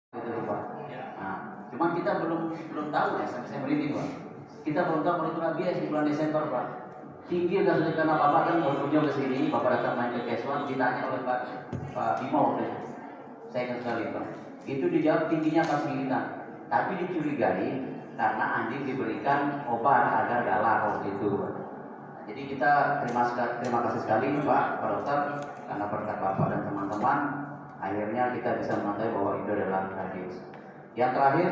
gitu Pak. Nah, cuman kita belum tahu ya sampai saya merinding Pak. Kita belum tahu kalau itu rabies di bulan Desember Pak. Tinggi kasusnya karena Bapak kan berkunjung ke sini, Bapak datang main ke Keswan, ditanya oleh Pak Bimo, saya ingat sekali Pak. Itu dijawab tingginya pas militan, tapi dicurigai karena anjing diberikan obat agar galak waktu itu. Jadi kita terima kasih sekali Pak Dokter karena berkat Bapak dan teman-teman akhirnya kita bisa mengetahui bahwa itu adalah rabies. Yang terakhir,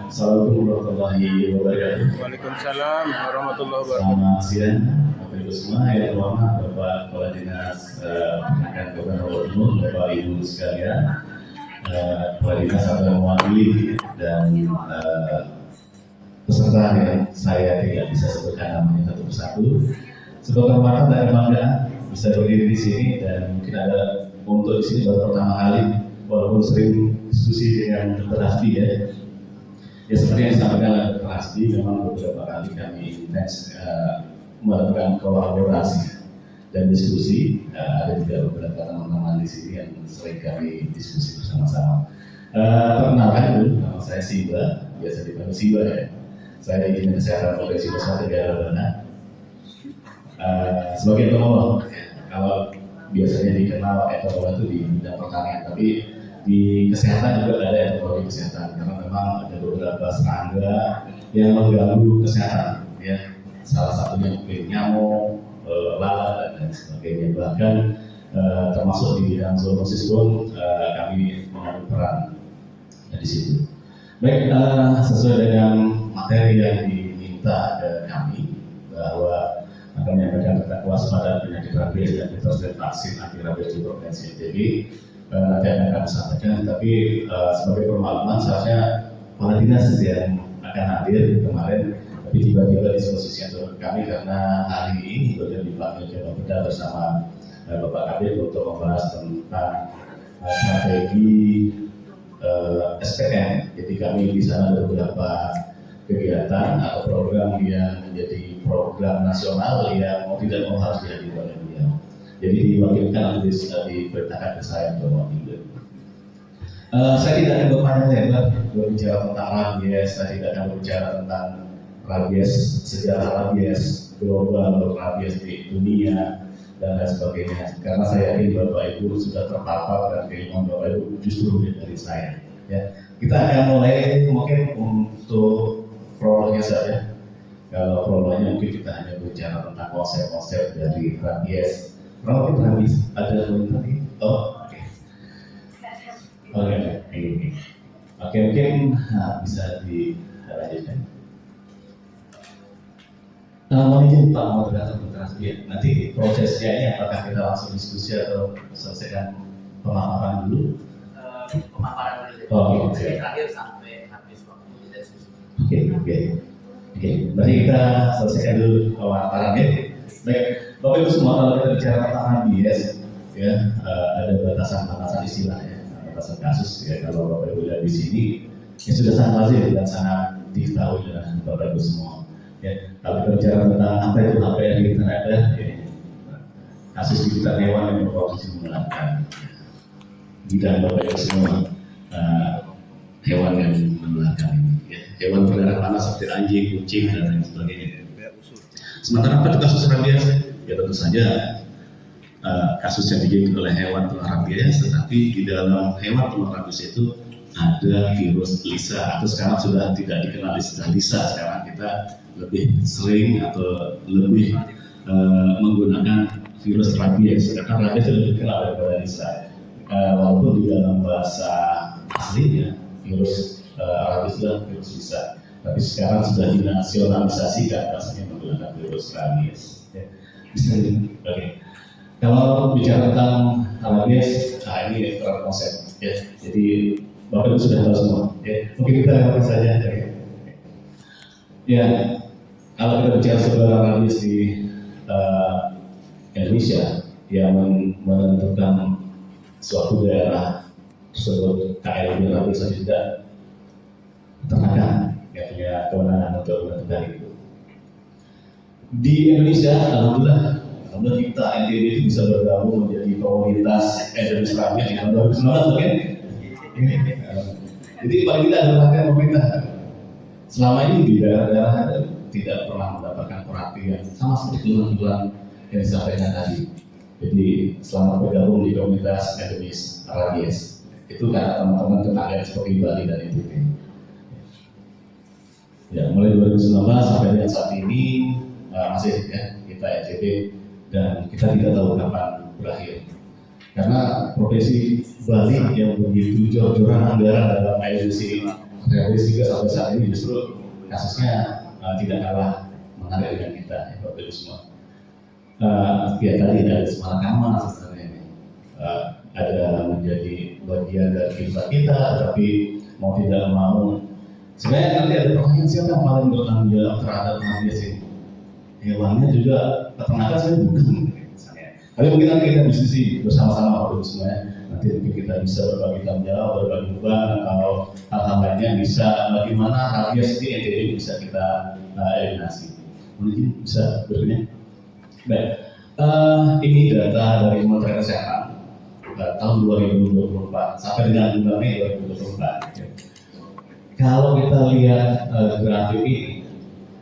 Assalamualaikum warahmatullahi wabarakatuh. Waalaikumsalam warahmatullahi wabarakatuh. Selamat siang Bapak Ibu semua, yang terhormat Bapak Kepala Dinas Pendidikan Kabupaten Lombok Timur, Bapak Ibu sekalian, Kepala Dinas atau mewakili dan peserta yang saya tidak bisa sebutkan namanya satu persatu. Sebuah kehormatan dan kebanggaan bisa berdiri di sini dan mungkin ada untuk di sini baru pertama kali, walaupun sering diskusi dengan Dr. Hasbi ya. Ya seperti yang disampaikan oleh Dr. Hasbi, memang beberapa kali kami intens melakukan kolaborasi dan diskusi. Ada juga beberapa teman-teman di sini yang sering kami diskusi bersama-sama. Perkenalkan dulu, nama saya Siba, biasa dipanggil Siba ya. Saya di Dinas Kesehatan Provinsi Nusa Tenggara Barat. Sebagai etolog, kalau biasanya dikenal etolog itu di bidang pertanian, tapi di kesehatan juga ada etologi kesehatan karena memang ada beberapa serangga yang mengganggu kesehatan ya, salah satunya mungkin nyamuk, lalat dan sebagainya, bahkan termasuk di bidang zoonosis pun kami mengambil peran di situ. Baik, sesuai dengan materi yang diminta dari kami bahwa akan menyampaikan tentang kewaspadaan penyakit rabies dan ketersediaan vaksin anti rabies di Provinsi NTB. Nanti akan kami sampaikan, tapi sebagai permakluman seharusnya kepala dinas yang akan hadir kemarin, tapi tiba-tiba disposisinya turun kami karena hari ini beliau dipanggil ke Bapeda bersama Bapak Kabir untuk membahas tentang strategi SPM. Jadi kami di sana ada beberapa kegiatan atau program yang menjadi program nasional yang mau tidak mau harus dihadiri oleh beliau. Jadi diwakilkan atau diperintahkan ke saya untuk mewakili. Saya tidak akan berpanjang lebar berbicara tentang rabies, saya tidak akan berbicara tentang rabies, sejarah rabies, global rabies di dunia dan lain sebagainya. Karena saya yakin Bapak Ibu sudah terpapar dan keilmuan Bapak Ibu justru lebih dari saya. Ya, kita akan mulai mungkin untuk prolognya saja. Kalau prolognya mungkin kita hanya berbicara tentang konsep-konsep dari rabies. Kalau kita habis ada tadi, oke, mungkin bisa dilanjutkan. Mohon izin Pak Moderator Transmedia. Nanti prosesnya ini apakah kita langsung diskusi atau selesaikan pemaparan dulu? pemaparan dulu. Oke. Terakhir sampai habis waktu kita diskusi. Oke. Berarti kita selesaikan dulu pemaparan ya. Baik, Bapak Ibu semua, kalau kita bicara tentang rabies, ya ada batasan-batasan istilah ya, batasan kasus ya. Kalau Bapak Ibu lihat di sini, ya sudah sangat lazim dan sangat diketahui oleh Bapak Ibu semua. Ya, kalau kita bicara tentang apa itu HPV kita ada, ya, kasus gigitan hewan yang berpotensi menularkan. Bidang Bapak Ibu semua, hewan yang menularkan ini, ya. Hewan peliharaan panas seperti anjing, kucing dan lain sebagainya. Sementara apa itu kasus rabies? Ya tentu saja kasus yang digigit oleh hewan penular rabies, tetapi di dalam hewan penular rabies itu ada virus Lisa, atau sekarang sudah tidak dikenal istilah Lisa. Sekarang kita lebih sering atau lebih menggunakan virus rabies, karena rabies lebih dikenal daripada Lisa. Walaupun di dalam bahasa aslinya virus rabies adalah virus Lisa, tapi sekarang sudah dinasionalisasikan rasanya menggunakan virus rabies. Ya. Oke. Kalau bicara tentang rabies, ini konsep. Ya. Jadi Bapak Ibu sudah tahu semua. Ya. Mungkin kita lewat saja. Ya. Kalau kita bicara sebuah rabies di Indonesia yang menentukan suatu daerah tersebut KLB rabies atau tidak, peternakan yang punya kewenangan untuk menentukan itu. Di Indonesia, alhamdulillah kita NTB itu bisa bergabung menjadi komunitas endemis rabies di tahun 2019, oke? Jadi paling tidak ada perhatian pemerintah. Selama ini di daerah-daerah tidak pernah mendapatkan perhatian sama seperti keluhan-keluhan yang disampaikan tadi. Jadi selama bergabung di komunitas endemis rabies, itu kata teman-teman tetangga seperti Bali dan NTT. Ya, mulai 2019 sampai dengan saat ini masih ya kita NTT dan kita tidak tahu kapan berakhir. Karena profesi Bali yang begitu jor-joran anggaran dalam ILC realistis juga sampai saat ini justru kasusnya tidak kalah menarik dengan kita ya Bapak Ibu semua. Ya tadi ada semangat kamar sebenarnya ini ada menjadi bagian dari kehidupan kita, tapi mau tidak mau sebenarnya nanti ada pertanyaan siapa yang paling bertanggung jawab terhadap rabies ini. Hewannya juga peternakan saya bukan misalnya. Tapi mungkin nanti kita diskusi bersama-sama Bapak Ibu semua ya. Nanti mungkin kita bisa berbagi tanggung jawab, berbagi beban atau hal-hal lainnya bisa bagaimana rabies di NTT bisa kita eliminasi. Mungkin bisa berikutnya. Baik, ini data dari Kementerian Kesehatan tahun 2024 sampai dengan bulan Mei 2024. Ya. Kalau kita lihat grafik ini,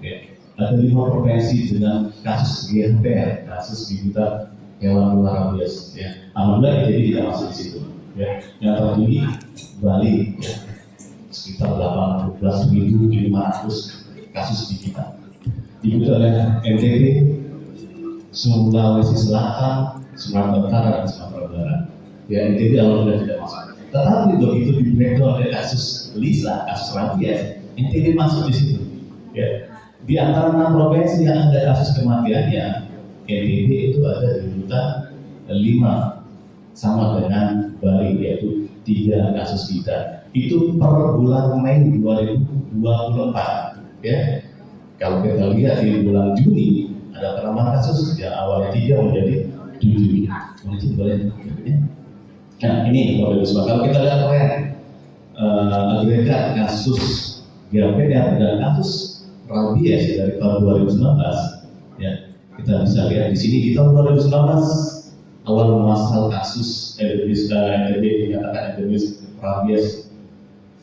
ya, ada 5 provinsi dengan kasus GHPR, kasus gigitan hewan nular rabies. Ya. Alhamdulillah jadi tidak masuk di situ. Ya. Yang tertinggi Bali, ya, sekitar 18.500 kasus gigitan. Diikuti oleh NTT, Sulawesi Selatan, Sumatera Utara, dan Sumatera Barat. Ya NTT alhamdulillah tidak masuk. Tetapi begitu di breakdown oleh kasus Lisa, kasus rabies, NTT masuk di situ. Ya. Di antara 6 provinsi yang ada kasus kematiannya, NTT itu ada di urutan 5 sama dengan Bali yaitu 3 kasus kita. Itu per bulan Mei 2024. Ya. Kalau kita lihat di bulan Juni ada penambahan kasus yang awalnya 3 menjadi 7. Mungkin boleh. Nah ini Bapak Ibu semua, kalau kita lihat tren agregat kasus GHPR dan kasus rabies dari tahun 2019, ya kita bisa lihat di sini di tahun 2019 awal masal kasus endemis dinyatakan endemis rabies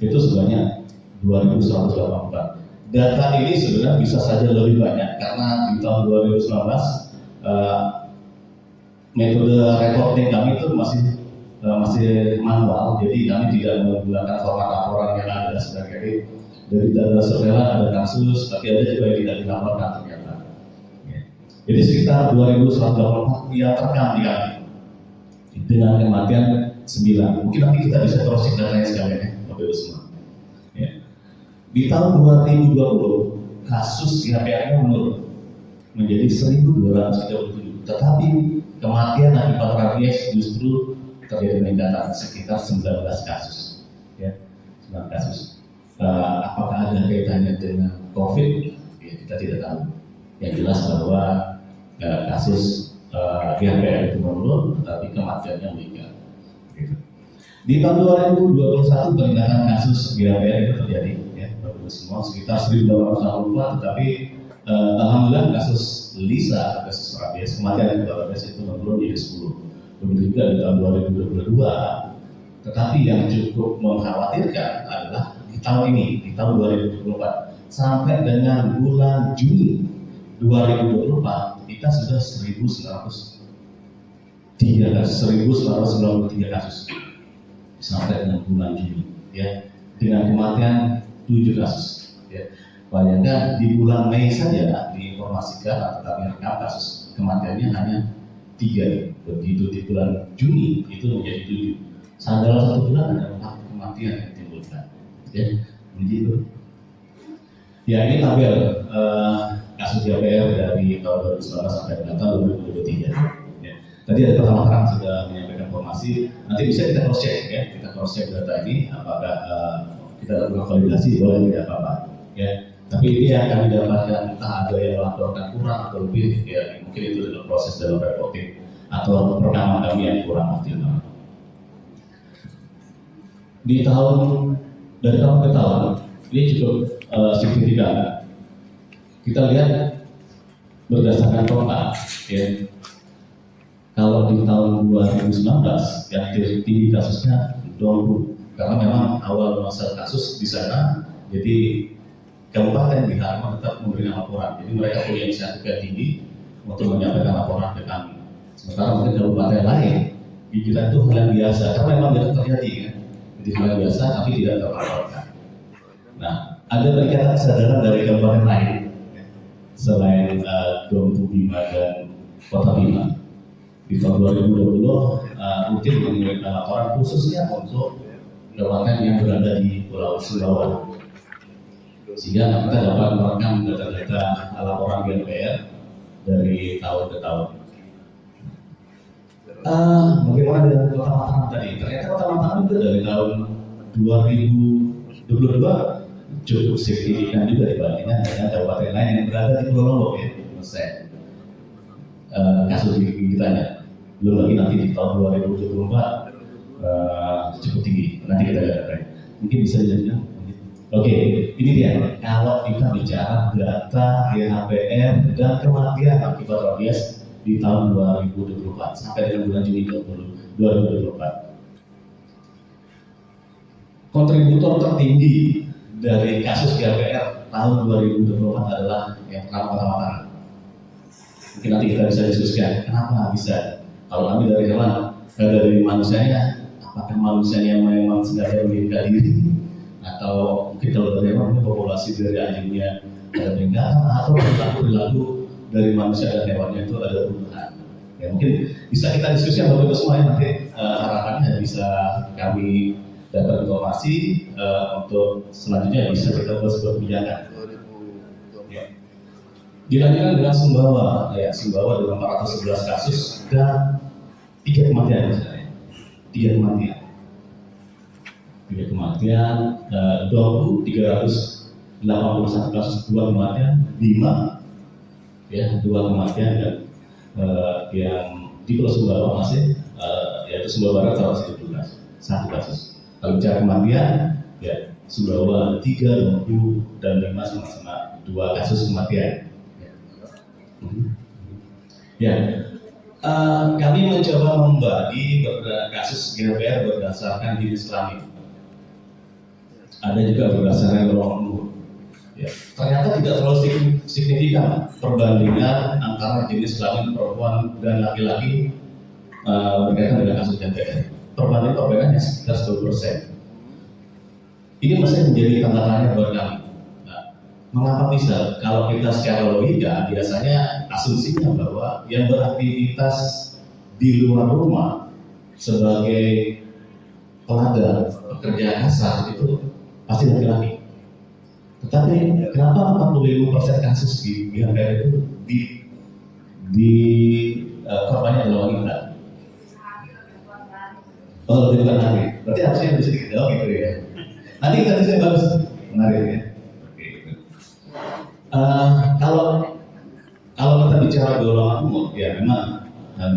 itu sebanyak 2.184. Data ini sebenarnya bisa saja lebih banyak karena di tahun 2019 metode reporting kami itu masih manual, jadi kami tidak menggunakan format laporan yang ada sebagai dari data surveillance ada kasus, tapi ada juga yang tidak dilaporkan ternyata. Jadi sekitar 2.184 yang terekam di kami dengan kematian 9. Mungkin nanti kita bisa cross check datanya sekalian ya, Bapak Ibu semua. Ya. Di tahun 2020 kasus GHPR-nya menurun menjadi 1.237, tetapi kematian akibat rabies justru terjadi peningkatan sekitar 19 kasus. Ya, 9 kasus. Apakah ada kaitannya dengan COVID? Ya, kita tidak tahu. Yang jelas bahwa kasus GHPR itu menurun, tetapi kematiannya meningkat. Gitu. Di tahun 2021 peningkatan kasus GHPR itu terjadi, ya, Bapak semua sekitar 1.864, tetapi alhamdulillah kasus Lisa, kasus rabies, kematian akibat rabies itu menurun jadi 10. Begitu juga di tahun 2022. Tetapi yang cukup mengkhawatirkan adalah di tahun ini, di tahun 2024 sampai dengan bulan Juni 2024 kita sudah 1.993 kasus sampai dengan bulan Juni, ya, dengan kematian 7 kasus. Ya. Bayangkan di bulan Mei saja diinformasikan atau kami rekam kasus kematiannya hanya 3. Begitu di bulan Juni itu menjadi 7. Dalam 1 bulan ada 4 kematian yang ditimbulkan. Ya, begitu. Ya ini tabel kasus GHPR dari tahun 2019 sampai dengan tahun 2023. Ya. Tadi ada pertama terang sudah menyampaikan informasi. Nanti bisa kita cross check ya, kita cross check data ini apakah kita lakukan validasi boleh tidak apa-apa. Ya. Tapi ini yang kami dapatkan entah ada yang melaporkan kurang atau lebih, ya mungkin itu adalah proses dalam reporting atau perekaman kami yang kurang optimal. Di dari tahun ke tahun ini cukup signifikan. Kita lihat berdasarkan total, ya. Kalau di tahun 2019 yang tertinggi kasusnya 20 karena memang awal masa kasus di sana, jadi kabupaten di Harma tetap memberikan laporan. Jadi mereka punya inisiatif yang tinggi untuk menyampaikan laporan ke kami. Sementara mungkin kabupaten lain di kita itu hal yang biasa, karena memang tidak terjadi kan. Jadi hal yang biasa tapi tidak terlaporkan. Nah, ada peningkatan kesadaran dari kabupaten lain selain Dompu Bima dan Kota Bima. Di tahun 2020 rutin mengirimkan laporan khususnya untuk kabupaten yang berada di Pulau Sumbawa, sehingga kita dapat merekam data-data laporan GNPR dari tahun ke tahun. Bagaimana dengan Kota Mataram tadi? Ternyata Kota Mataram itu dari tahun 2022 cukup signifikan juga dibandingkan dengan kabupaten lain yang berada di Pulau Lombok ya, kasus gigitannya. Belum lagi nanti di tahun 2024 cukup tinggi. Nanti kita lihat datanya. Mungkin bisa dijelaskan. Oke, ini dia. Kalau kita bicara data YHPR dan kematian akibat rabies di tahun 2024 sampai dengan bulan Juni 2024. Kontributor tertinggi dari kasus YHPR tahun 2024 adalah yang pertama-tama. Mungkin nanti kita bisa diskusikan kenapa bisa. Kalau kami dari hewan, dari manusianya, apakah manusianya memang sengaja meninggal diri, atau mungkin kalau dari hewan populasi dari anjingnya ada peninggalan, atau perilaku dari manusia dan hewannya itu ada perubahan. Ya mungkin bisa kita diskusikan Bapak Ibu semua ya, nanti harapannya bisa kami dapat informasi untuk selanjutnya bisa kita buat sebuah kebijakan. Ya. Dilanjutkan dengan Sumbawa, ya Sumbawa dengan 411 kasus dan 3 kematian misalnya, 3 kematian, Dompu 381 kasus, 2 kematian, Bima, ya 2 kematian dan yang di Pulau Sumbawa masih, yaitu Sumbawa Barat 117, 1 kasus. Kalau bicara kematian, ya Sumbawa 3, Dompu dan Bima sama-sama 2 kasus kematian. Ya, kami mencoba membagi kasus GNPR berdasarkan jenis kelamin. Ada juga berdasarkan golongan umur. Ya, ternyata tidak terlalu signifikan perbandingan antara jenis kelamin perempuan dan laki-laki berkaitan dengan kasus GNPR. Perbandingannya sekitar 10%. Ini masih menjadi tanda tanya buat kami. Mengapa bisa? Kalau kita secara logika biasanya asumsinya bahwa yang beraktivitas di luar rumah sebagai peladang, pekerja kasar itu pasti laki-laki. Tetapi kenapa 45% kasus di GNPR itu di korbannya adalah wanita? Oh, lebih bukan lagi. Berarti harusnya bisa dijawab gitu ya. Nanti kita bisa bagus, menarik ya. Kalau kita bicara golongan umur, ya memang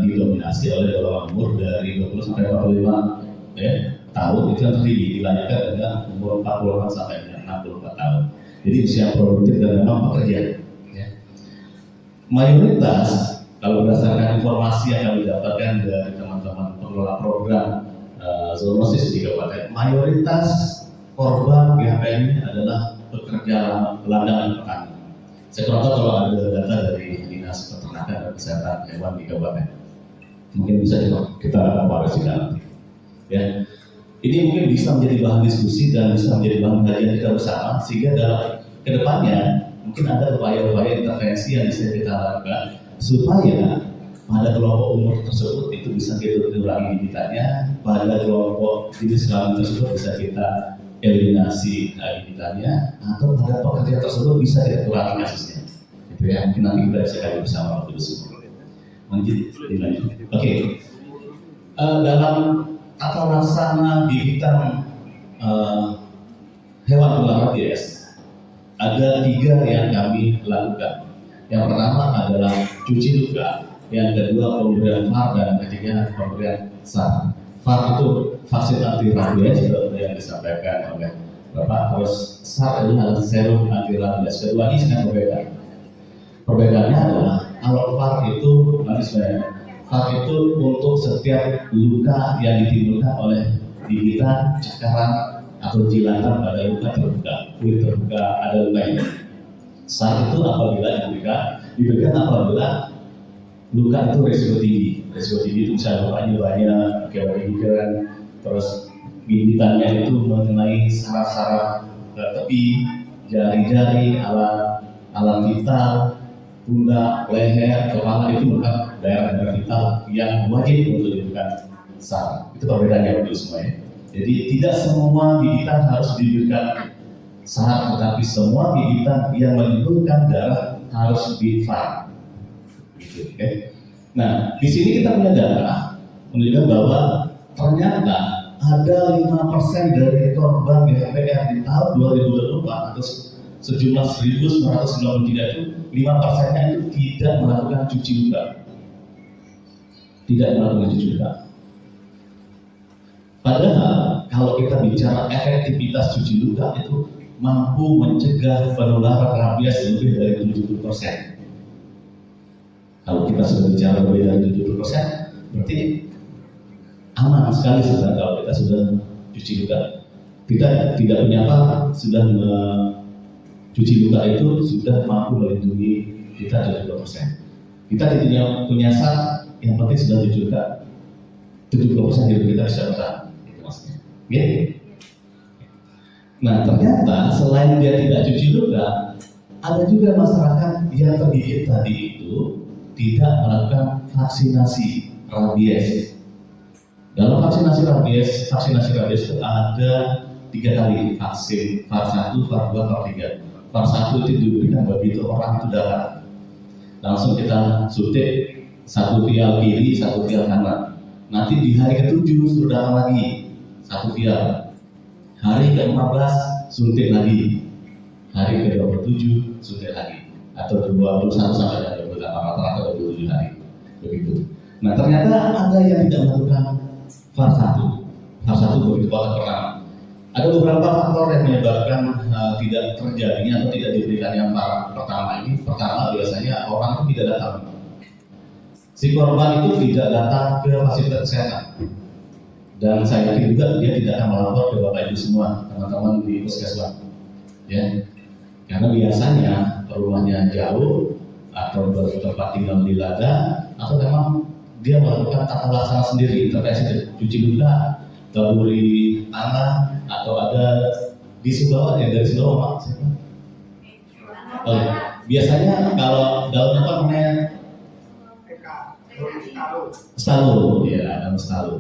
didominasi oleh golongan umur dari 20 sampai 45 ya, tahun itu yang tertinggi, dilanjutkan dengan umur 40 sampai dengan 64 tahun. Jadi usia produktif dan memang pekerja. Ya. Mayoritas kalau berdasarkan informasi yang kami dapatkan dari teman-teman pengelola program zoonosis di kabupaten, mayoritas korban GHPR ini adalah pekerja ladang dan petani. Saya kurang tahu kalau ada data dari Dinas Peternakan dan Kesehatan Hewan di kabupaten. Mungkin bisa kita komparasikan nanti. Ya, ini mungkin bisa menjadi bahan diskusi dan bisa menjadi bahan kajian kita bersama, sehingga dalam kedepannya mungkin ada upaya-upaya intervensi yang bisa kita lakukan supaya pada kelompok umur tersebut itu bisa kita kurangi gigitannya, pada kelompok jenis kelamin tersebut bisa kita eliminasi gigitannya, atau pada pekerja tersebut bisa kita kurangi kasusnya. Itu ya, mungkin nanti kita bisa kaji bersama waktu itu semua. Oke. Dalam tata laksana gigitan hewan penular rabies ada 3 yang kami lakukan. Yang pertama adalah cuci luka, yang kedua pemberian VAR, dan ketiga pemberian SAR. VAR itu vaksin anti rabies seperti yang disampaikan oleh Bapak. Terus SAR adalah serum anti rabies. Keduanya sangat berbeda. Perbedaannya adalah kalau VAR itu VAR itu untuk setiap luka yang ditimbulkan oleh gigitan, cakaran, atau jilatan pada luka terbuka, kulit terbuka ada lukanya. SAR itu apabila diberikan apabila luka itu resiko tinggi itu misalnya lukanya banyak, gigitan, terus gigitannya itu mengenai saraf-saraf tepi, jari-jari, alat vital, pundak, leher, kepala itu merupakan daerah-daerah vital yang wajib untuk diberikan SAR. Itu perbedaannya untuk semua ya. Jadi tidak semua gigitan harus diberikan SAR, tetapi semua gigitan yang menimbulkan darah harus di FAR. Gitu, okay? Nah, di sini kita punya data menunjukkan bahwa ternyata ada 5% dari korban GHPR di tahun 2024 atau sejumlah 1.993 itu 5%-nya itu tidak melakukan cuci luka. Tidak melakukan cuci luka. Padahal kalau kita bicara efektivitas cuci luka itu mampu mencegah penularan rabies lebih dari 70%. Kalau kita sudah bicara lebih dari 70%, berarti aman sekali sudah kalau kita sudah cuci luka. Kita tidak punya apa, sudah cuci luka itu sudah mampu melindungi kita 70%. Kita tidak punya SAR, yang penting sudah cuci luka 70% hidup kita bisa bertahan. Itu maksudnya. Gitu. Nah ternyata selain dia tidak cuci luka, ada juga masyarakat yang tergigit tadi itu tidak melakukan vaksinasi rabies. Dalam vaksinasi rabies itu ada 3 kali vaksin, VAR 1, VAR 2, VAR 3. VAR 1 itu diberikan begitu orang itu datang. Langsung kita suntik 1 vial kiri, 1 vial kanan. Nanti di hari ke-7 suruh datang lagi 1 vial. Hari ke-14 suntik lagi. Hari ke-27 suntik lagi. Atau 21 sampai 28 rata-rata 27 hari. Begitu. Nah ternyata ada yang tidak melakukan VAR 1. VAR 1 begitu kotak pertama. Ada beberapa faktor yang menyebabkan tidak terjadinya atau tidak diberikan yang VAR pertama ini. Pertama biasanya orang itu tidak datang. Si korban itu tidak datang ke fasilitas kesehatan. Dan saya yakin juga dia tidak akan melapor ke Bapak Ibu semua, teman-teman di puskesmas. Ya. Karena biasanya rumahnya jauh atau bertempat tinggal di ladang atau memang dia melakukan tata laksana sendiri, intervensi cuci luka, taburi tanah atau ada di sebelah ya dari sebelah Pak. Oh, ya. Biasanya kalau daun apa namanya? Stalu, ya daun stalu.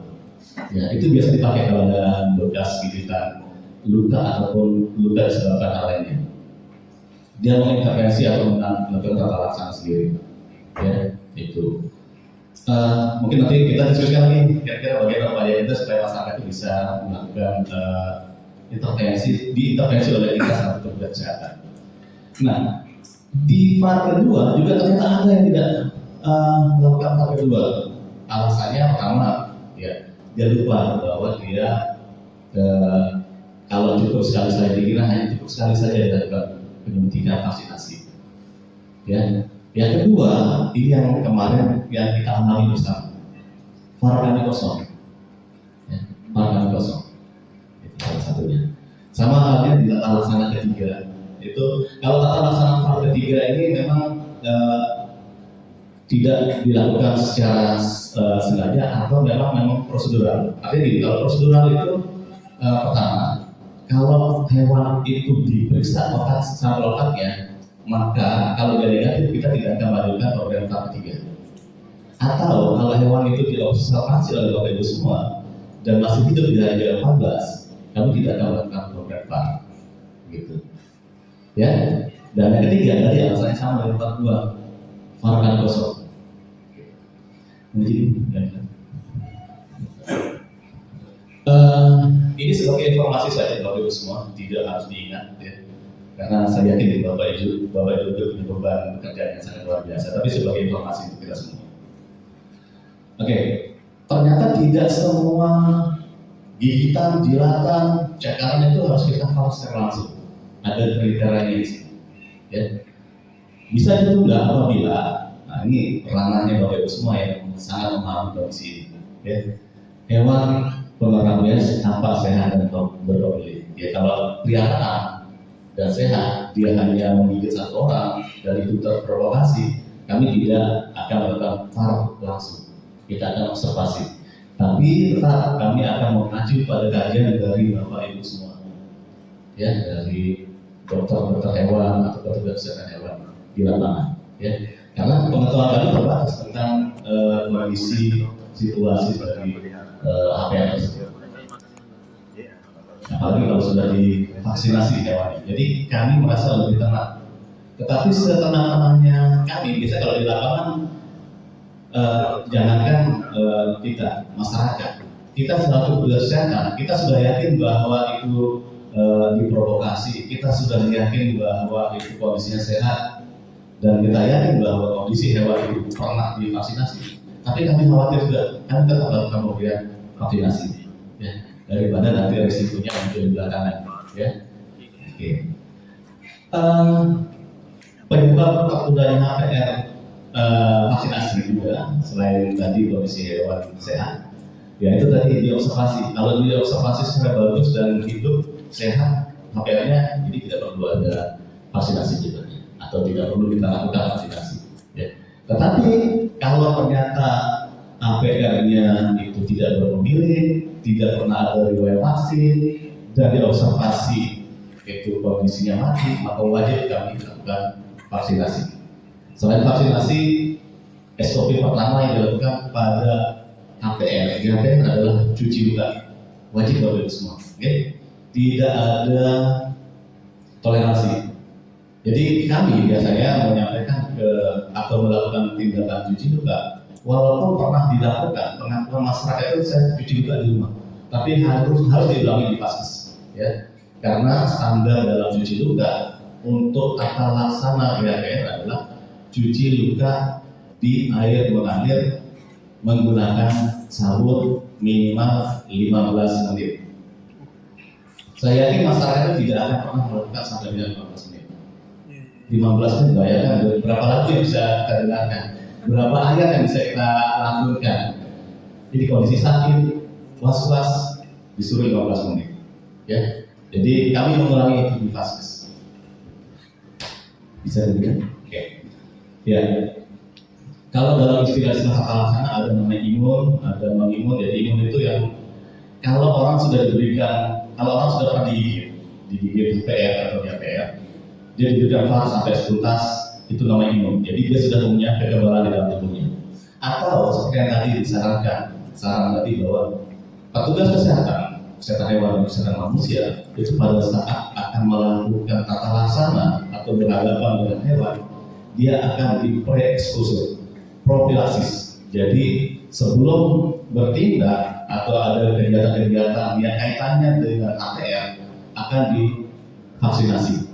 Ya itu biasa dipakai kalau ada bekas gigitan luka ataupun luka disebabkan hal lainnya. Dia mengintervensi atau melakukan tata laksana sendiri. Ya itu. Mungkin nanti kita diskusikan lagi kira-kira bagaimana upaya kita supaya masyarakat itu bisa melakukan diintervensi oleh dinas atau petugas kesehatan. Nah di part kedua juga ternyata ada yang tidak melakukan part kedua. Alasannya pertama ya dia lupa bahwa dia kalau cukup sekali saja dikira hanya cukup sekali saja dilakukan penyuntikan vaksinasi. Ya. Yang kedua, ini yang kemarin yang kita alami bersama, VAR kami kosong, ya, VAR kami kosong, itu salah satunya. Sama halnya di tata laksana ketiga, itu kalau tata laksana VAR ketiga ini memang tidak dilakukan secara sengaja atau memang prosedural. Artinya gini, kalau prosedural itu pertama, kalau hewan itu diperiksa sampel otaknya, maka kalau dia negatif kita tidak akan melanjutkan program tahap ketiga. Atau kalau hewan itu diobservasi oleh Bapak Ibu semua dan masih hidup di hari ke-14, kami tidak akan melakukan program VAR. Gitu. Ya. Dan yang ketiga tadi alasannya sama dengan part 2, VAR kan kosong. Ini sebagai informasi saja Bapak Ibu semua, tidak harus diingat ya. Karena saya yakin Bapak Ibu punya beban pekerjaan yang sangat luar biasa. Tapi sebagai informasi untuk kita semua. Oke, ternyata tidak semua gigitan, jilatan, cakaran itu harus kita VAR secara langsung. Ada kriterianya di sini. Ya. Bisa ditunda apabila, nah ini ranahnya Bapak Ibu semua yang sangat memahami kondisi ini. Ya. Hewan penerapannya tampak sehat dan berdominan. Ya kalau kelihatan dan sehat, dia hanya menggigit satu orang dan itu terprovokasi, kami tidak akan melakukan VAR langsung. Kita akan observasi. Tapi tetap kami akan mengacu pada kajian dari Bapak Ibu semua, ya, dari dokter hewan atau petugas kesehatan hewan di lapangan, ya. Karena pengetahuan kami terbatas tentang kondisi situasi dari HPR tersebut. Apalagi kalau sudah divaksinasi hewannya. Jadi kami merasa lebih tenang. Tetapi setenang-tenangnya kami, bisa kalau di lapangan, jangankan kita, masyarakat, kita selaku petugas kesehatan, kita sudah yakin bahwa itu diprovokasi, kita sudah yakin bahwa itu kondisinya sehat, dan kita yakin bahwa kondisi hewan itu pernah divaksinasi. Tapi kami khawatir juga, kami tetap melakukan pemberian vaksinasi, ya, daripada nanti risikonya muncul di belakangan, ya. Oke. Penyebab tertundanya HPR vaksinasi juga, selain tadi kondisi hewan sehat, ya itu tadi diobservasi. Kalau diobservasi secara bagus dan hidup sehat HPR-nya, jadi tidak perlu ada vaksinasi juga, atau tidak perlu kita lakukan vaksinasi, ya. Tetapi kalau ternyata HPR-nya itu tidak berpemilik, tidak pernah ada riwayat vaksin, dan diobservasi itu kondisinya mati, maka wajib kami lakukan vaksinasi. Selain vaksinasi, SOP pertama yang dilakukan pada HPR adalah cuci luka, wajib bagi semua. Okay? Tidak ada toleransi. Jadi kami biasanya menyampaikan atau melakukan tindakan cuci luka, walaupun pernah dilakukan pengakuan masyarakat itu saya cuci luka di rumah, tapi harus diulangi di Paskes, ya. Karena standar dalam cuci luka untuk tata laksana GHPR adalah cuci luka di air mengalir menggunakan sabun minimal 15 menit. Saya yakin masyarakat itu tidak akan pernah melakukan sampai dengan 15 menit. 15 menit, bayangkan berapa lagu yang bisa kita dengarkan, berapa ayat yang bisa kita lantunkan. Jadi kondisi sakit, was-was, disuruh 15 menit, ya. Jadi kami mengulangi itu di Paskes. Bisa dilihat? Oke. Ya. Kalau dalam istilah tata laksana ada namanya imun, ada non imun. Jadi imun itu yang kalau orang sudah pernah digigit HPR atau HPR, dia diberikan VAR sampai tuntas, itu namanya imun. Jadi dia sudah punya kekebalan di dalam tubuhnya. Atau seperti yang tadi disarankan, saran tadi bahwa petugas kesehatan hewan dan kesehatan manusia itu pada saat akan melakukan tata laksana atau berhadapan dengan hewan, dia akan di pre-exposure, profilaksis. Jadi sebelum bertindak atau ada kegiatan-kegiatan yang kaitannya dengan HPR akan divaksinasi.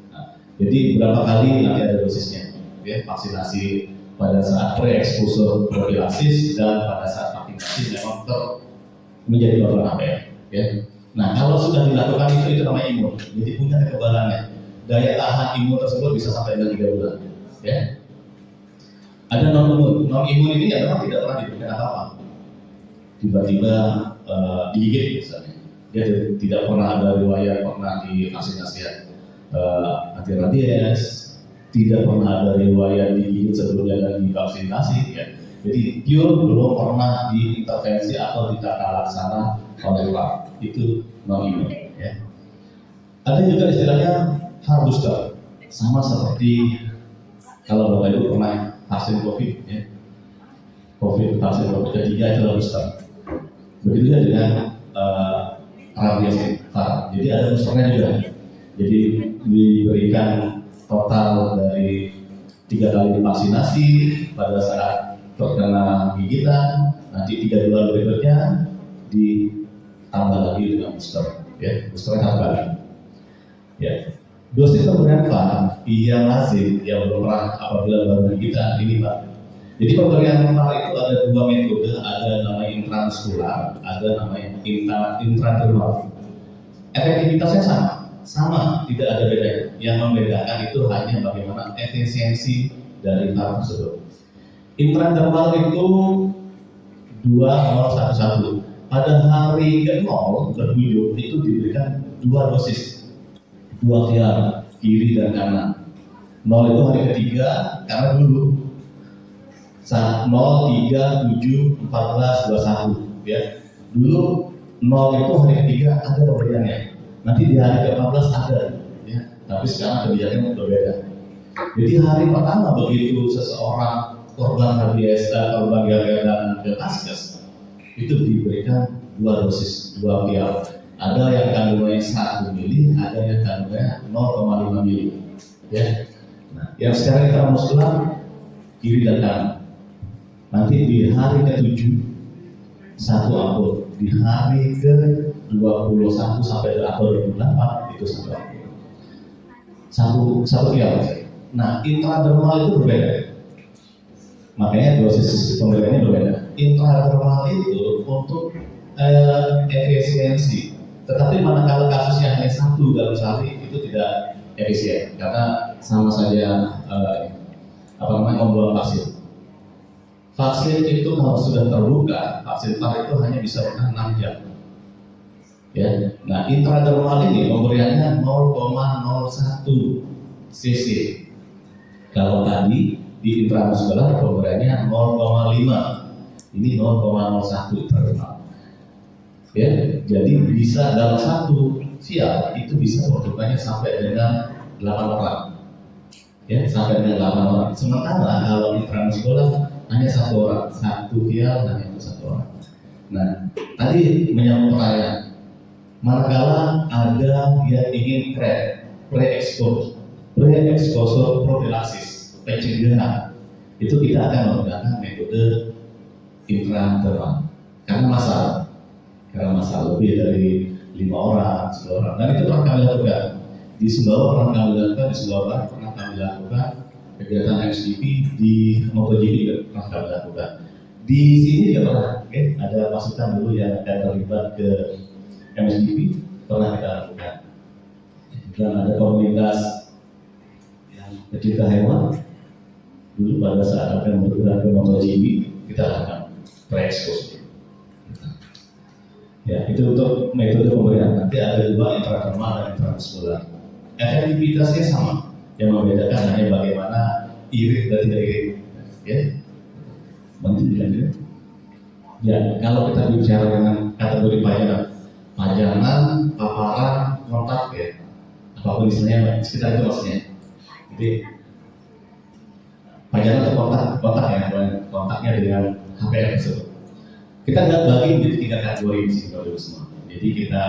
Nah, jadi berapa kali nanti ada dosisnya, ya, vaksinasi pada saat pre-exposure profilaksis dan pada saat vaksinasi memang menjadi korban HPR. Ya. Nah, kalau sudah dilakukan itu namanya imun. Jadi punya kekebalannya. Daya tahan imun tersebut bisa sampai dengan 3 bulan. Ya. Ada non imun. Non imun ini adalah tidak pernah diberikan apa-apa. Tiba-tiba digigit misalnya. Dia tidak pernah ada riwayat pernah divaksinasi anti rabies, tidak pernah ada riwayat digigit sebelumnya dan divaksinasi. Ya. Jadi pure belum pernah diintervensi atau ditata laksana oleh VAR, itu non imun, ya. Ada juga istilahnya VAR booster, sama seperti kalau Bapak Ibu pernah vaksin COVID, ya. Vaksin COVID ketiga itu booster. Begitu juga dengan rabies VAR. Jadi ada boosternya juga. Jadi diberikan total dari 3 kali vaksinasi pada saat terkena gigitan, nanti 3 bulan berikutnya ditambah lagi dengan booster, ya, boosternya tambah. Ya, dosis pemberian VAR yang lazim yang belum pernah apabila baru gigitan ini, Pak. Jadi pemberian VAR itu ada 2 metode, ada namanya intramuskular, ada namanya intradermal. Efektivitasnya sama, tidak ada bedanya. Yang membedakan itu hanya bagaimana efisiensi dari VAR tersebut. Intradermal itu 2011. pada hari ke-0 berkunjung itu diberikan 2 dosis, 2 vial kiri dan kanan. 0 itu hari ketiga, karena dulu 0, 3, 7, 14, 21 ya. Dulu 0 itu hari ketiga ada pemberiannya. Nanti di hari ke-14 ada ya. Tapi sekarang kebijakannya berbeda. Jadi hari pertama begitu seseorang korban HBS, korban gagal dan ke Askes, itu diberikan 2 dosis, 2 vial. Ada yang kandungannya 1 mili, ada yang kandungannya 0,5 mili. Ya. Nah, yang sekarang intramuskular kiri dan kanan. Nanti di hari ke-7 1 ampul, di hari ke-21 sampai atau 28 itu 1 ampul. Satu vial. Nah, intradermal itu berbeda. Makanya dosis pemberiannya berbeda. Intradermal itu untuk efisiensi. Tetapi manakala kasusnya hanya 1 dalam sehari itu tidak efisien karena sama saja membuang vaksin. Vaksin itu kalau sudah terbuka, vaksin VAR itu hanya bisa bertahan 6 jam. Ya. Nah, intradermal ini pemberiannya 0,01 cc. Kalau tadi di intramuskular pemberiannya 0,5. Ini 0,01 intradermal. Ya, jadi bisa dalam 1 vial itu bisa pemberiannya sampai dengan 8 orang. Ya, sampai dengan 8 orang. Sementara kalau intramuskular hanya 1 orang, 1 vial hanya untuk 1 orang. Nah, tadi menyambung pertanyaan, manakala ada yang ingin pre-exposure prophylaxis, pencegahan, itu kita akan menggunakan metode intradermal. Karena masalah lebih dari 5 orang, 10 orang, dan itu pernah kami lakukan. Di Sumbawa pernah kami lakukan, di Sumbawa pernah kami lakukan kegiatan MXGP, di MotoGP juga pernah kami lakukan. Di sini juga pernah, ada pasukan dulu yang akan terlibat ke MXGP, pernah kita lakukan. Dan ada komunitas yang pecinta hewan, dulu pada saat akan bergerak ke MotoGP, kita lakukan pre-exposure. Ya, itu untuk metode pemberian. Nanti ada 2, intradermal dan intramuskular. Efektivitasnya sama. Yang membedakan hanya bagaimana irit dan tidak irit. Ya, mungkin ya, kalau kita bicara dengan kategori pajanan, paparan, kontak ya, apapun istilahnya, sekitar itu maksudnya. Jadi pajanan atau kontak ya, kontaknya dengan HPR tersebut. Kita bagi menjadi 3 kategori di sini Bapak Ibu semua. Jadi kita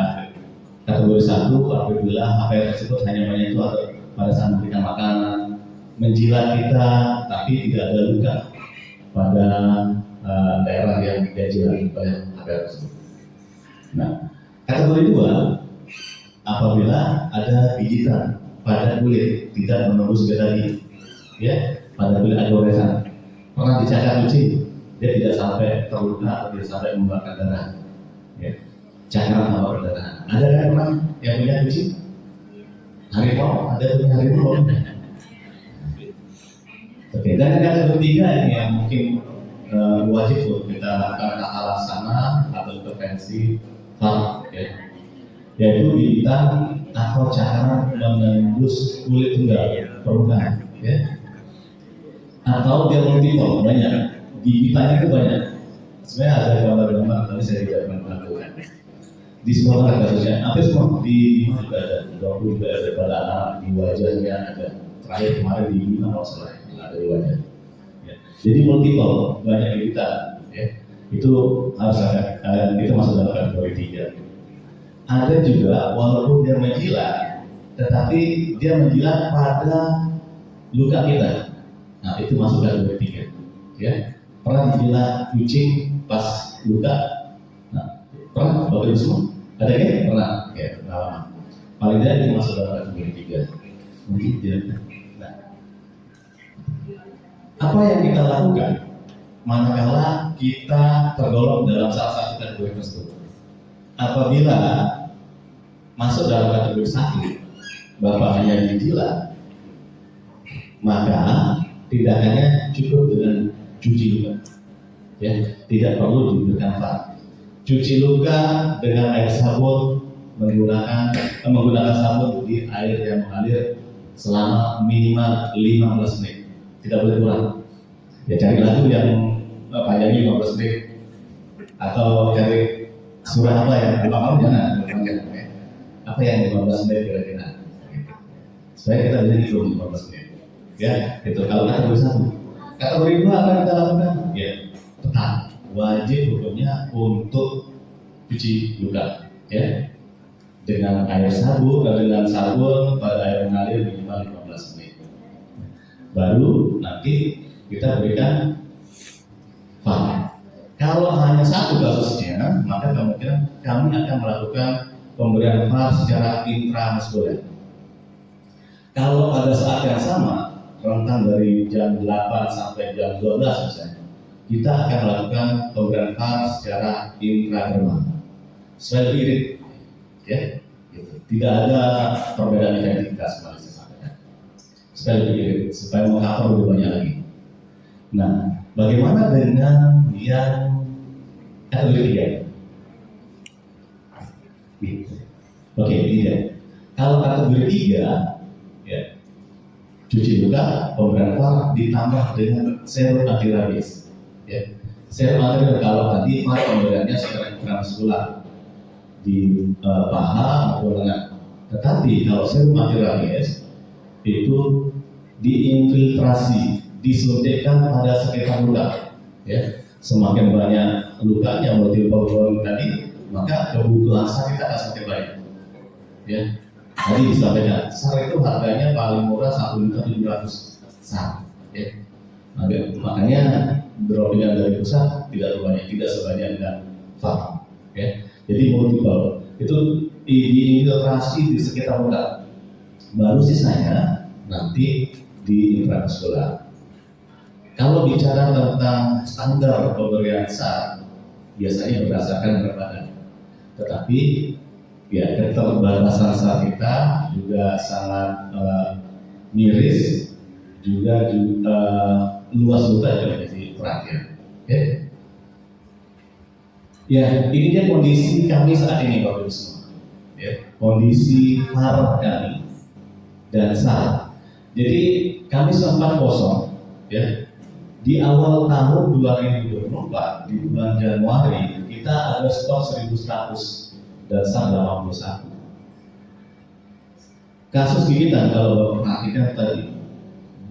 kategori 1 apabila HPR tersebut hanya menyentuh atau pada saat memberikan makanan, menjilat kita, tapi tidak ada luka pada daerah yang dijilat oleh HPR tersebut. Nah, kategori 2 apabila ada gigitan pada kulit tidak menembus ke daging, ya, pada kulit ada goresan, pernah dicakar kucing, dia tidak sampai terluka atau tidak sampai membakar darah, ya. Cakaran atau berdarah. Ada kan pernah yang punya kucing? Harimau, ada punya harimau. Oke, dan yang kategori 3 ini yang mungkin wajib untuk kita lakukan tata laksana atau intervensi VAR, ya, yaitu gigitan atau cakaran menembus kulit tunggal permukaan, ya, atau dia multiple, banyak. Gigitannya itu banyak. Sebenarnya ada gambar-gambar, tapi saya tidak pernah melakukan. Di semua tempat kasusnya, hampir semua di juga ada, di bawah juga ada, pada anak, di wajahnya ada. Terakhir kemarin di Bima kalau salah, ada di wajah. Ya. Jadi multiple, banyak gigitan. Ya. Itu harus ada, itu masuk dalam kategori 3. Ada juga, walaupun dia menjilat, tetapi dia menjilat pada luka kita. Nah, itu masuk kategori 3. Ya. Pernah dijilat kucing pas luka? Nah, pernah Bapak Ibu semua? Ada kan? Pernah? Ya, pengalaman. Paling tidak itu masuk dalam kategori 3. Mungkin tidak. Nah, apa yang kita lakukan manakala kita tergolong dalam salah satu kategori tersebut? Apabila masuk dalam kategori 1, Bapak hanya dijilat, maka tindakannya cukup dengan cuci luka, ya, tidak perlu diberikan VAR. cuci luka dengan air sabun menggunakan sabun di air yang mengalir selama minimal 15 menit. Tidak boleh kurang. Ya cari lagu yang panjangnya 15 menit atau cari surah apa ya? Kalau jangan apa yang 15 menit kira-kira. Supaya kita bisa hitung 15 menit. Ya, itu kalau kategori 1. Kategori 2 akan kita lakukan ya tetap wajib hukumnya untuk cuci luka ya dengan air sabun pada air mengalir minimal 15 menit. Baru nanti kita berikan VAR. Kalau hanya satu kasusnya, maka kemungkinan kami akan melakukan pemberian VAR secara intramuskuler. Kalau pada saat yang sama, rentang dari jam 8 sampai jam 12 misalnya, kita akan melakukan pemberian VAR secara intradermal. Supaya lebih irit, ya, gitu. Tidak ada perbedaan identitas seperti saya sampaikan. Supaya lebih irit, supaya mengcover lebih banyak lagi. Nah, bagaimana dengan yang kategori 3? Gitu. Oke, 3. Kalau kategori 3, ya, cuci luka, pemberian VAR ditambah dengan serum anti rabies. Ya. Serum anti rabies kalau tadi VAR pemberiannya secara intramuskular di paha maupun lengan. Tetapi kalau serum anti rabies itu diinfiltrasi, disuntikkan pada sekitar luka. Ya. Semakin banyak lukanya multiple tadi, maka kebutuhan SAR kita akan semakin baik. Ya. Tadi disampaikan, SAR itu harganya paling murah 1.700.000 SAR. Ya. Makanya droppingan dari pusat tidak banyak, tidak sebanyak dengan VAR. Ya. Jadi multiple itu diinfiltrasi di sekitar luka. Baru sisanya nanti di intramuskular. Kalau bicara tentang standar pemberian SAR, biasanya berdasarkan berat badan. Tetapi ya keterbatasan SAR kita juga sangat miris, juga luas luka yang menjadi perhatian. Okay? Ya, ini dia kondisi kami saat ini Bapak Ibu semua. Ya, kondisi VAR kami dan SAR. Jadi kami sempat kosong, ya. Di awal tahun 2024 di bulan Januari kita ada stok 1.100 dan SAR 81. Kasus gigitan kalau perhatikan tadi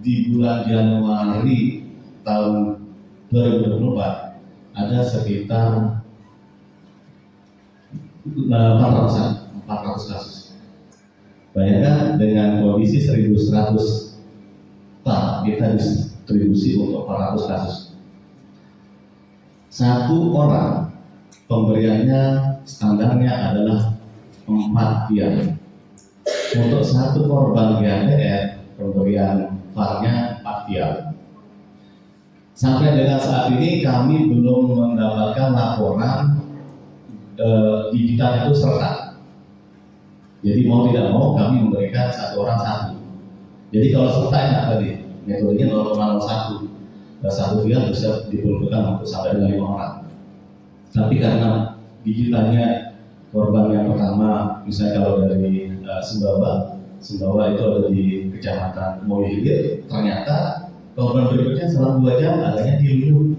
di bulan Januari tahun 2024 ada sekitar 400 kasus. Bayangkan dengan kondisi 1.100 tak kita distribusi untuk 400 kasus. Satu orang pemberiannya standarnya adalah 4 vial. Untuk satu korban GADR pemberian VAR-nya 4 vial. Sampai dengan saat ini kami belum mendapatkan laporan gigitan itu serta. Jadi mau tidak mau kami memberikan satu orang satu. Jadi kalau serta enak tadi, metodenya 0,01. Satu vial bisa diperuntukkan untuk sampai dengan 5 orang. Tapi karena gigitannya korban yang pertama, misalnya kalau dari Sumbawa itu ada di Kecamatan Moyhilir, ternyata korban berikutnya setelah 2 jam adanya di Luyu.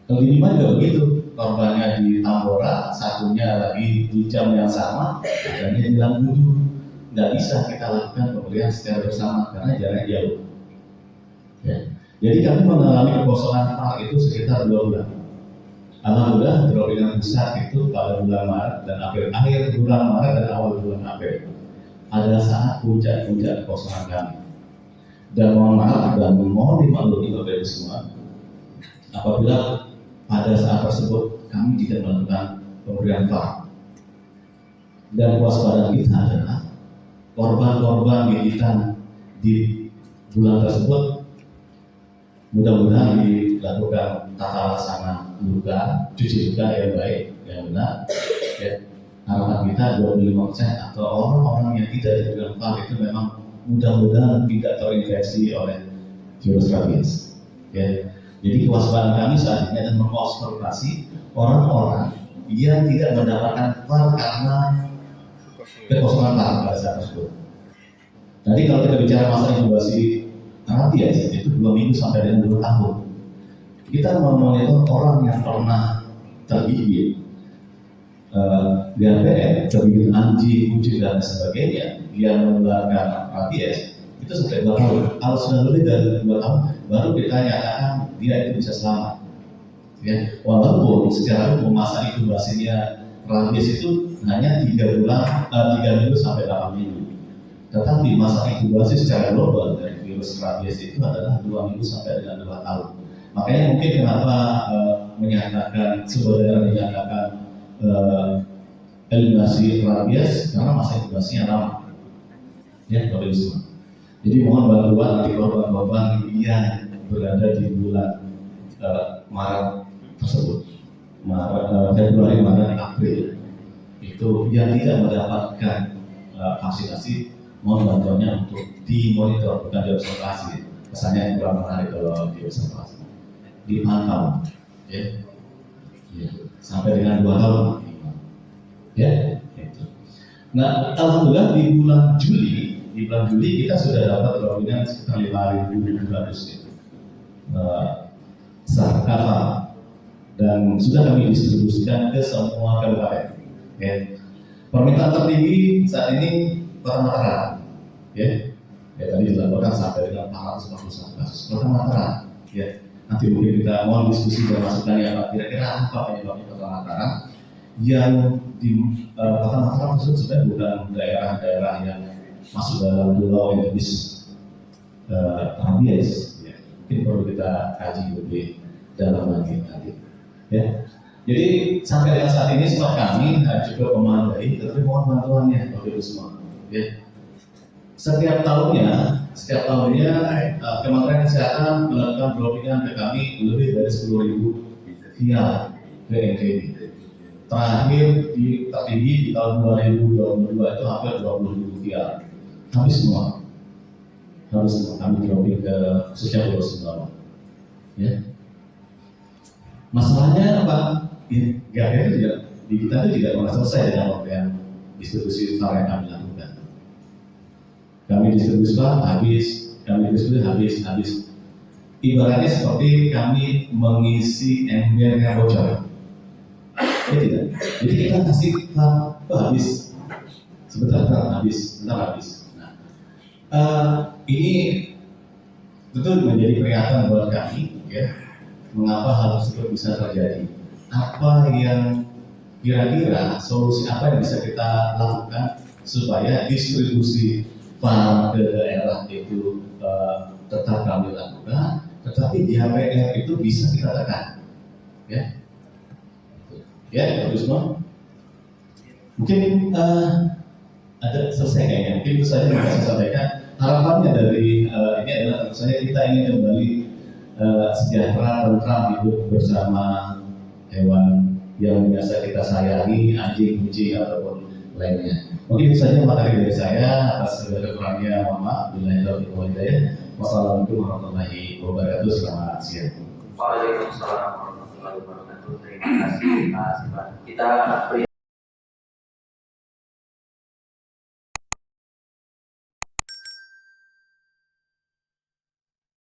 Kalau di Lima juga begitu, korbannya di Tambora, satunya lagi di jam yang sama, adanya di Langgudu. Nggak bisa kita lakukan pemberian secara bersama karena jaraknya jauh. Ya. Jadi kami mengalami kekosongan VAR itu sekitar 2 bulan. Alhamdulillah droppingan besar itu pada bulan Maret dan akhir bulan Maret dan awal bulan April. Ada saat puncak-puncak kekosongan kami. Dan mohon maaf dan mohon dimaklumi Bapak Ibu semua, apabila pada saat tersebut kami tidak melakukan pemberian VAR. Dan waspada kita adalah korban-korban gigitan di bulan tersebut mudah-mudahan dilakukan tata laksana luka, cuci luka yang baik, yang benar. Ya. Harapan kita 25% atau orang-orang yang tidak diberikan VAR itu memang mudah-mudahan tidak terinfeksi oleh virus rabies. Ya. Jadi kewaspadaan kami saat ini adalah mengkonsultasi orang-orang yang tidak mendapatkan VAR karena kekosongan VAR pada saat tersebut. Tadi kalau kita bicara masa inkubasi rabies itu 2 minggu sampai dengan 2 tahun. Kita memonitor orang yang pernah tergigit GPR, tergigit anjing, kucing dan sebagainya yang menularkan rabies itu sampai 2 tahun. Kalau sudah lebih dari 2 tahun, baru kita nyatakan dia itu bisa selamat. Ya, walaupun secara umum masa inkubasinya rabies itu hanya 3 minggu sampai 8 minggu. Tetapi masa inkubasi secara global dari virus rabies itu adalah 2 minggu sampai dengan 2 tahun. Makanya mungkin kenapa menyatakan sebuah daerah menyatakan eliminasi rabies karena masa inkubasinya lama. Ya, Bapak Ibu semua. Jadi mohon bantuan nanti korban-korban yang berada di bulan Maret tersebut, Februari, Maret, April itu yang tidak mendapatkan vaksinasi, mohon bantuannya untuk dimonitor, bukan diobservasi. Kesannya yang kurang menarik kalau diobservasi, dipantau, ya, sampai dengan 2 tahun, ya. Itu. Nah, alhamdulillah di bulan Juli kita sudah dapat jaminan sekitar 5.200 sarkava dan sudah kami distribusikan ke semua kabupaten. Ya. Permintaan tertinggi saat ini Kota Mataram, ya tadi dilaporkan sampai dengan 441 kasus Kota Mataram. Ya, nanti mungkin kita mohon diskusi dan masukan ya Pak. Kira-kira apa penyebabnya Kota Mataram? Yang di Kota Mataram tersebut sebenarnya bukan daerah-daerah yang masuk dalam pulau endemis rabies. Ya. Mungkin perlu kita kaji lebih dalam lagi nanti. Ya. Jadi sampai dengan saat ini stok kami cukup memadai, tetapi mohon bantuannya Bapak Ibu semua. Ya. Setiap tahunnya Kementerian Kesehatan melakukan dropingan ke kami lebih dari 10.000 vial ke NKB. Terakhir tertinggi di tahun 2022 itu hampir 20.000 vial. Habis semua kami dropping ke khususnya Pulau Sumbawa. Ya. Masalahnya apa? GPR itu juga di kita itu tidak pernah selesai dengan pemberian distribusi VAR yang kami lakukan. Kami distribusi VAR habis. Ibaratnya seperti kami mengisi ember yang bocor. Ya tidak. Jadi kita kasih VAR itu habis. Sebentar habis. Nah, ini tentu menjadi peringatan buat kami, ya. Mengapa hal tersebut bisa terjadi? Apa yang kira-kira solusi apa yang bisa kita lakukan supaya distribusi VAR ke daerah itu tetap kami lakukan, tetapi GPR itu bisa kita tekan, ya, bagus semua. Mungkin ada selesai kayaknya. Mungkin itu saja yang saya sampaikan. Harapannya dari ini adalah tentu saja kita ingin kembali sejahtera, tentram, hidup bersama hewan yang biasa kita sayangi, anjing, kucing ataupun lainnya. Mungkin itu saja materi dari saya. Atas segala kekurangannya mohon maaf. Billahi taufiq wal hidayah. Wassalamualaikum warahmatullahi wabarakatuh. Selamat siang. Waalaikumsalam warahmatullahi wabarakatuh. Terima kasih Mas Ivan. Kita beri